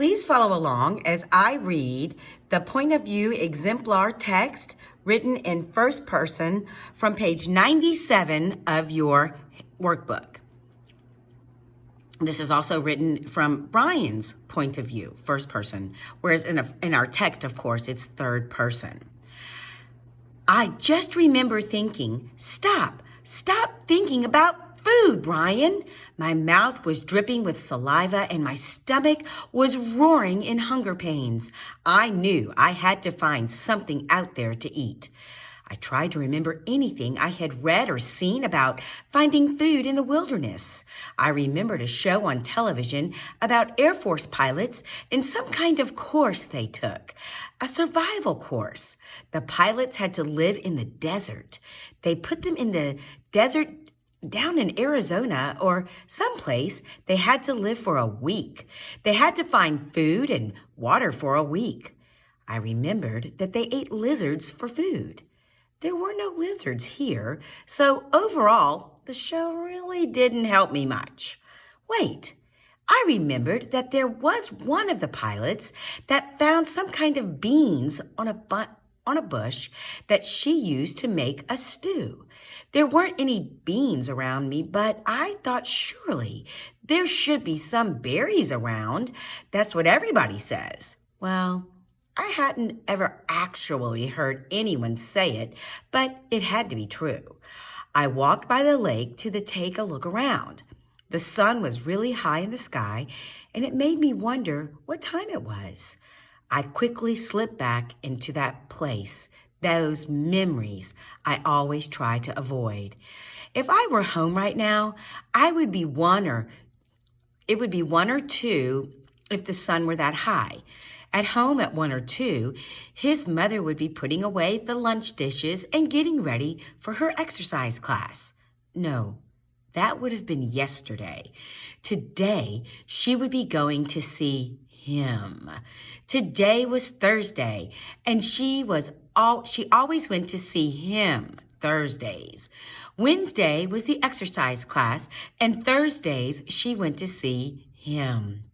Please follow along as I read the point of view exemplar text written in first person from page 97 of your workbook. This is also written from Brian's point of view, first person, whereas in our text, of course, it's third person. I just remember thinking, stop thinking about food, Brian. My mouth was dripping with saliva and my stomach was roaring in hunger pains. I knew I had to find something out there to eat. I tried to remember anything I had read or seen about finding food in the wilderness. I remembered a show on television about Air Force pilots and some kind of course they took, a survival course. The pilots had to live in the desert. They put them in the desert down in Arizona or someplace. They had to live for a week. They had to find food and water for a week. I remembered that they ate lizards for food. There were no lizards here, so overall, the show really didn't help me much. Wait, I remembered that there was one of the pilots that found some kind of beans on a bush that she used to make a stew. There weren't any beans around me, but I thought surely there should be some berries around. That's what everybody says. Well, I hadn't ever actually heard anyone say it, but it had to be true. I walked by the lake to take a look around. The sun was really high in the sky, and it made me wonder what time it was. I quickly slipped back into that place, those memories I always try to avoid. If I were home right now, it would be one or two if the sun were that high. At home at 1 or 2, his mother would be putting away the lunch dishes and getting ready for her exercise class. No, that would have been yesterday. Today, she would be going to see him. Today was Thursday, and she always went to see him Thursdays. Wednesday was the exercise class, and Thursdays she went to see him.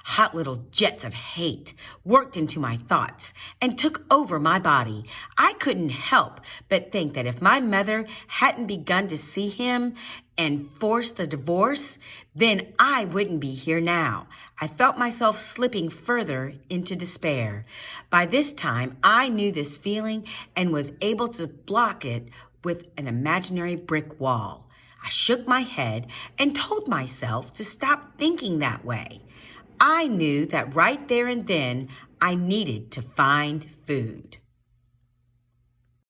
Hot little jets of hate worked into my thoughts and took over my body. I couldn't help but think that if my mother hadn't begun to see him and forced the divorce, then I wouldn't be here now. I felt myself slipping further into despair. By this time, I knew this feeling and was able to block it with an imaginary brick wall. I shook my head and told myself to stop thinking that way. I knew that right there and then I needed to find food.